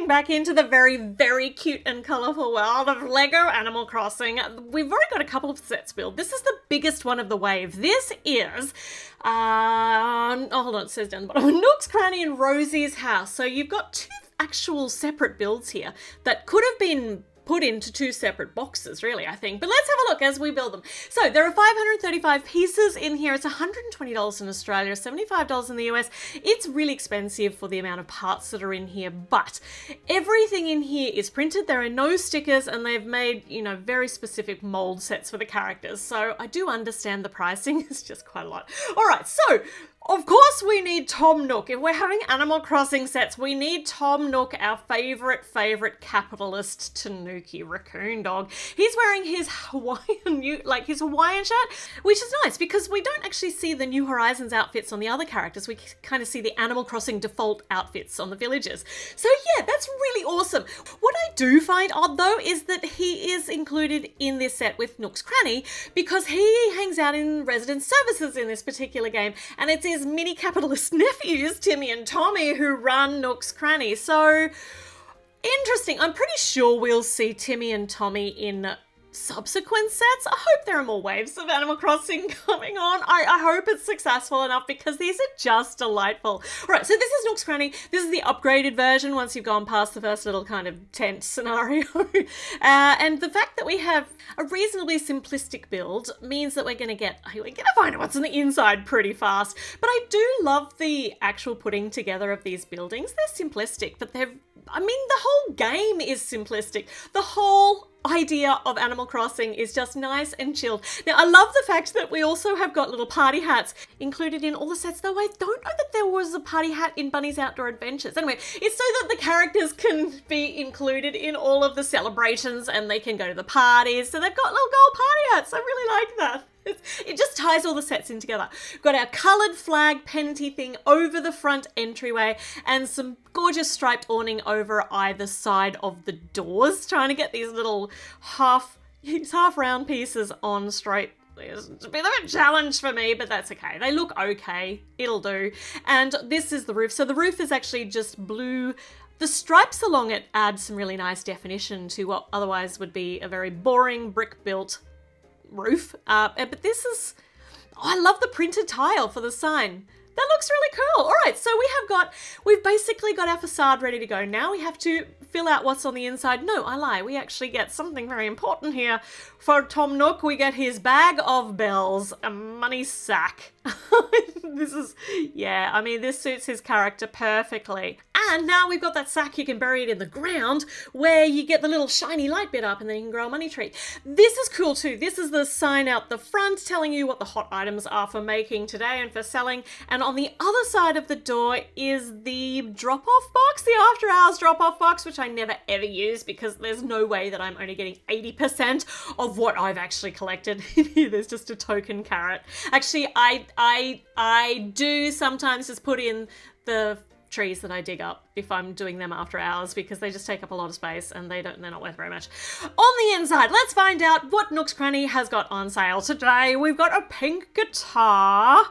diving back into the very, very cute and colourful world of Lego Animal Crossing. We've already got a couple of sets built. This is the biggest one of the wave. This is, hold on, it says down the bottom, Nook's, Cranny and Rosie's house. So you've got two actual separate builds here that could have been put into two separate boxes, really, I think. But let's have a look as we build them. So there are 535 pieces in here. It's $120 in Australia, $75 in the US. It's really expensive for the amount of parts that are in here, but everything in here is printed. There are no stickers, and they've made, you know, very specific mold sets for the characters. So I do understand the pricing. It's just quite a lot. All right, so of course we need Tom Nook. If we're having Animal Crossing sets, we need Tom Nook, our favourite capitalist Tanuki raccoon dog. He's wearing his Hawaiian shirt, which is nice because we don't actually see the New Horizons outfits on the other characters. We kind of see the Animal Crossing default outfits on the villagers. So yeah, that's really awesome. What I do find odd though is that he is included in this set with Nook's Cranny because he hangs out in resident services in this particular game, and it's his mini capitalist nephews, Timmy and Tommy, who run Nook's Cranny. So interesting. I'm pretty sure we'll see Timmy and Tommy in subsequent sets. I hope there are more waves of Animal Crossing coming on. I hope it's successful enough because these are just delightful. All right, so this is Nook's Cranny. This is the upgraded version once you've gone past the first little kind of tent scenario. And the fact that we have a reasonably simplistic build means that we're going to find out what's on the inside pretty fast. But I do love the actual putting together of these buildings. They're simplistic, but the whole game is simplistic. The whole idea of Animal Crossing is just nice and chilled. Now, I love the fact that we also have got little party hats included in all the sets, though I don't know that there was a party hat in Bunny's Outdoor Adventures. Anyway, it's so that the characters can be included in all of the celebrations and they can go to the parties. So they've got little gold party hats. I really like that. It just ties all the sets in together. We've got our coloured flag penty thing over the front entryway and some gorgeous striped awning over either side of the doors, trying to get these little half round pieces on straight. It's a bit of a challenge for me, but that's okay. They look okay. It'll do. And this is the roof. So the roof is actually just blue. The stripes along it add some really nice definition to what otherwise would be a very boring brick-built roof. But this is, I love the printed tile for the sign. That looks really cool. All right, so we've basically got our facade ready to go. Now we have to fill out what's on the inside. No, I lie. We actually get something very important here. For Tom Nook, we get his bag of bells, a money sack. This suits his character perfectly. And now we've got that sack, you can bury it in the ground where you get the little shiny light bit up and then you can grow a money tree. This is cool too. This is the sign out the front telling you what the hot items are for making today and for selling. And on the other side of the door is the drop-off box, the after hours drop-off box, which I never ever use because there's no way that I'm only getting 80% of what I've actually collected. There's just a token carrot. Actually, I do sometimes just put in the trees that I dig up if I'm doing them after hours because they just take up a lot of space and they're not worth very much. On the inside, let's find out what Nook's Cranny has got on sale today. We've got a pink guitar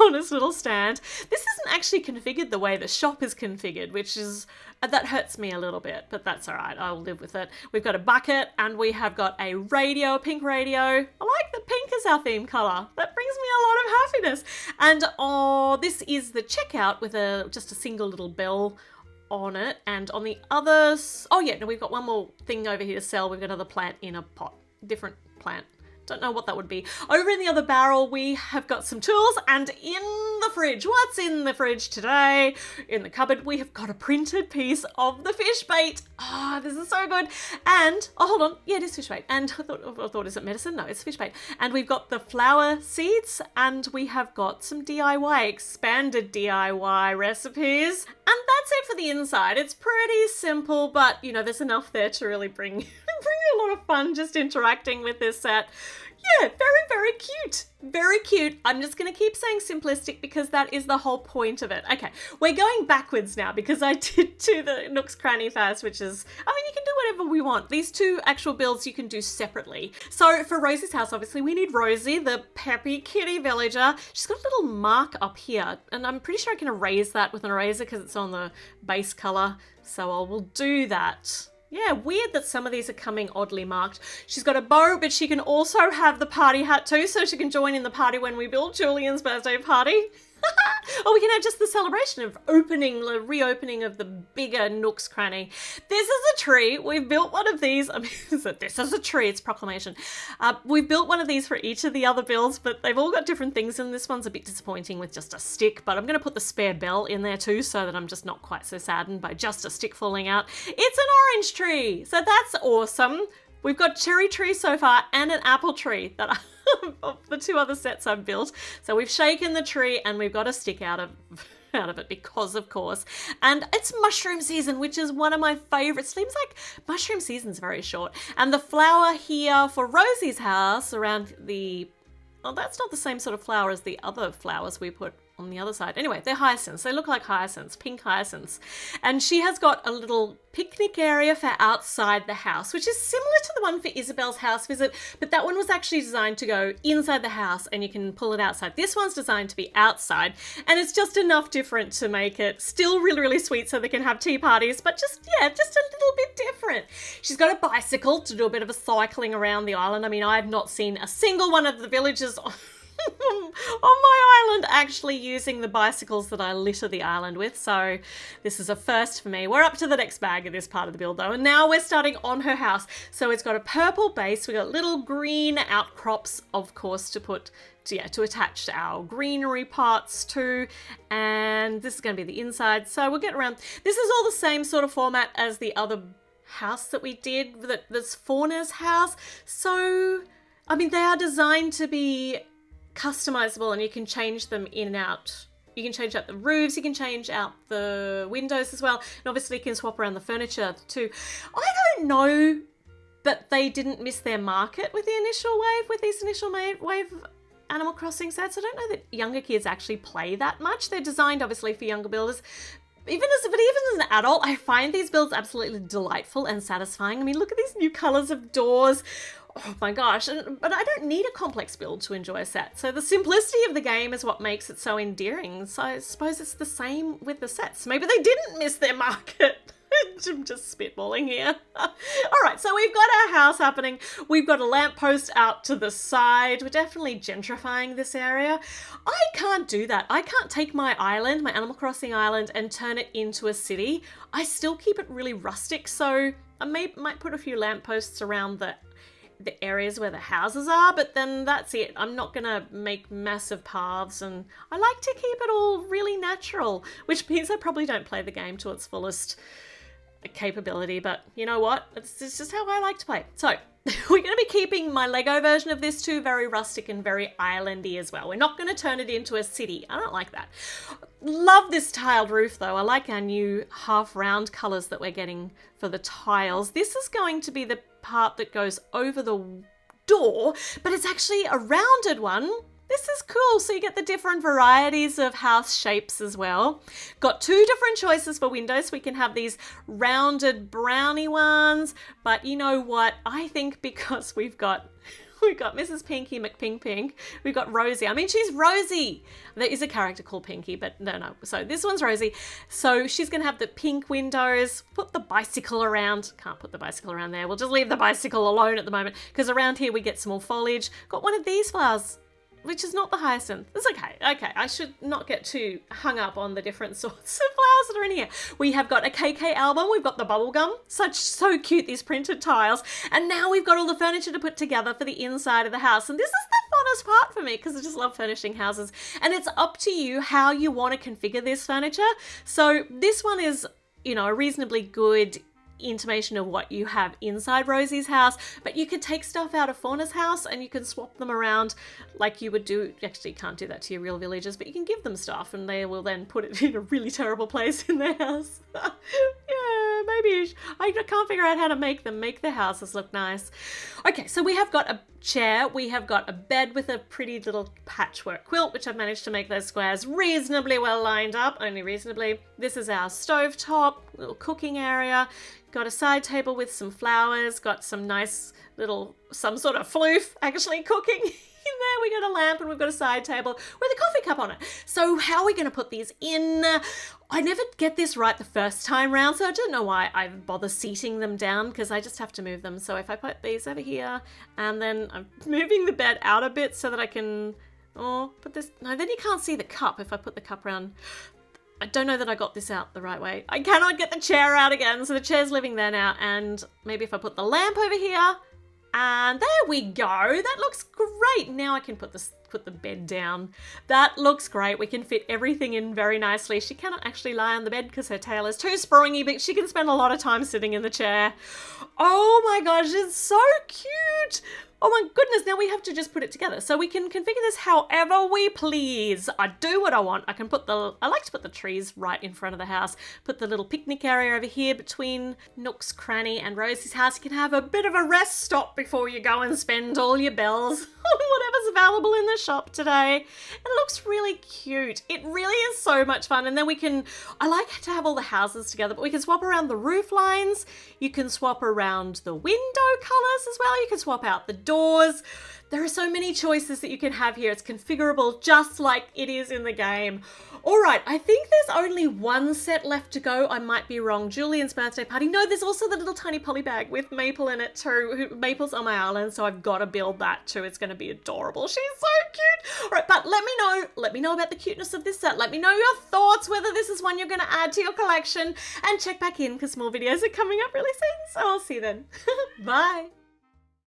on its little stand. This isn't actually configured the way the shop is configured, which is, that hurts me a little bit, but that's all right. I'll live with it. We've got a bucket and we have got a radio, a pink radio. I like that pink is our theme colour. That brings me a lot of happiness. And this is the checkout with just a single little bell on it. And on the others, we've got one more thing over here to sell. We've got another plant in a pot, different plant. Don't know what that would be. Over in the other barrel, we have got some tools, and in the fridge, what's in the fridge today? In the cupboard, we have got a printed piece of the fish bait. This is so good. And, hold on. Yeah, it is fish bait. And I thought, is it medicine? No, it's fish bait. And we've got the flower seeds, and we have got some DIY, expanded DIY recipes. And that's it for the inside. It's pretty simple, but, there's enough there to really bring a lot of fun just interacting with this set. Yeah, very, very cute. Very cute. I'm just going to keep saying simplistic because that is the whole point of it. Okay, we're going backwards now because I did do the Nook's Cranny first, which is, you can do whatever we want. These two actual builds you can do separately. So for Rosie's house, obviously we need Rosie, the peppy kitty villager. She's got a little mark up here, and I'm pretty sure I can erase that with an eraser because it's on the base color. So I will do that. Yeah, weird that some of these are coming oddly marked. She's got a bow, but she can also have the party hat too, so she can join in the party when we build Julian's birthday party. Or we can have just the celebration of reopening of the bigger Nook's Cranny. This is a tree. We've built one of these. I mean, this is a tree. It's proclamation. We've built one of these for each of the other builds, but they've all got different things, and this one's a bit disappointing with just a stick, but I'm going to put the spare bell in there too so that I'm just not quite so saddened by just a stick falling out. It's an orange tree, so that's awesome. We've got cherry tree so far and an apple tree that of the two other sets I've built. So we've shaken the tree and we've got a stick out of it because, of course. And it's mushroom season, which is one of my favorites. Seems like mushroom season's very short. And the flower here for Rosie's house around the... Oh, that's not the same sort of flower as the other flowers we put on the other side. Anyway, they're hyacinths. They look like hyacinths, pink hyacinths. And she has got a little picnic area for outside the house, which is similar to the one for Isabel's house visit, but that one was actually designed to go inside the house and you can pull it outside. This one's designed to be outside, and it's just enough different to make it still really, really sweet so they can have tea parties, but just a little bit different. She's got a bicycle to do a bit of a cycling around the island. I mean, I've not seen a single one of the villagers on my island actually using the bicycles that I litter the island with, so this is a first for me. We're up to the next bag of this part of the build though, and now we're starting on her house. So it's got a purple base, we got little green outcrops, of course, to attach to our greenery parts too, and this is going to be the inside. So we'll get around. This is all the same sort of format as the other house that we did, that's Fauna's house. So I mean, they are designed to be customizable and you can change them in and out. You can change out the roofs, you can change out the windows as well, and obviously you can swap around the furniture too. I don't know that they didn't miss their market with the initial wave, with these initial wave Animal Crossing sets. I don't know that younger kids actually play that much. They're designed obviously for younger builders. Even as an adult, I find these builds absolutely delightful and satisfying. I mean, look at these new colors of doors. Oh my gosh, but I don't need a complex build to enjoy a set. So the simplicity of the game is what makes it so endearing. So I suppose it's the same with the sets. Maybe they didn't miss their market. I'm just spitballing here. All right, so we've got our house happening. We've got a lamppost out to the side. We're definitely gentrifying this area. I can't do that. I can't take my island, my Animal Crossing island, and turn it into a city. I still keep it really rustic, so I might put a few lampposts around the areas where the houses are, but then that's it. I'm not gonna make massive paths, and I like to keep it all really natural, which means I probably don't play the game to its fullest capability, but you know what? It's just how I like to play. So we're going to be keeping my Lego version of this too, very rustic and very islandy as well. We're not going to turn it into a city. I don't like that. Love this tiled roof though. I like our new half round colours that we're getting for the tiles. This is going to be the part that goes over the door, but it's actually a rounded one. This is cool, so you get the different varieties of house shapes as well. Got two different choices for windows. We can have these rounded brownie ones, but you know what? I think because we've got Mrs. Pinky McPink, we've got Rosie. I mean, she's Rosie. There is a character called Pinky, but no. So this one's Rosie. So she's going to have the pink windows. Put the bicycle around. Can't put the bicycle around there. We'll just leave the bicycle alone at the moment, because around here we get some more foliage. Got one of these flowers, which is not the hyacinth. It's okay. Okay, I should not get too hung up on the different sorts of flowers that are in here. We have got a KK album. We've got the bubble gum. So cute, these printed tiles. And now we've got all the furniture to put together for the inside of the house. And this is the funnest part for me, because I just love furnishing houses. And it's up to you how you want to configure this furniture. So this one is, you know, a reasonably good intimation of what you have inside Rosie's house, but you could take stuff out of Fauna's house and you can swap them around like you would do. Actually, you can't do that to your real villagers, but you can give them stuff and they will then put it in a really terrible place in their house. Yeah, maybe I can't figure out how to make the houses look nice. Okay, so we have got a chair, we have got a bed with a pretty little patchwork quilt, which I've managed to make those squares reasonably well lined up, only reasonably. This is our stovetop, little cooking area. Got a side table with some flowers, got some nice little, some sort of floof actually cooking in there. We got a lamp and we've got a side table with a coffee cup on it. So how are we going to put these in? I never get this right the first time round, so I don't know why I bother seating them down, because I just have to move them. So if I put these over here, and then I'm moving the bed out a bit so that I can, put this, no, then you can't see the cup if I put the cup around. I don't know that I got this out the right way. I cannot get the chair out again, so the chair's living there now, and maybe if I put the lamp over here, and there we go. That looks great. Now I can put the bed down. That looks great. We can fit everything in very nicely. She cannot actually lie on the bed because her tail is too springy, but she can spend a lot of time sitting in the chair. Oh my gosh, it's so cute. Oh my goodness, now we have to just put it together. So we can configure this however we please. I do what I want. I like to put the trees right in front of the house. Put the little picnic area over here between Nook's, Cranny and Rosie's house. You can have a bit of a rest stop before you go and spend all your bells on whatever's available in the shop today. It looks really cute. It really is so much fun. And then I like to have all the houses together, but we can swap around the roof lines. You can swap around the window colors as well. You can swap out the doors. There are so many choices that you can have here. It's configurable just like it is in the game. All right, I think there's only one set left to go. I might be wrong. Julian's birthday party. No, there's also the little tiny poly bag with Maple in it too. Maple's on my island, so I've got to build that too. It's going to be adorable. She's so cute. All right, but let me know about the cuteness of this set. Let me know your thoughts, whether this is one you're going to add to your collection, and check back in because more videos are coming up really soon. So I'll see you then. Bye.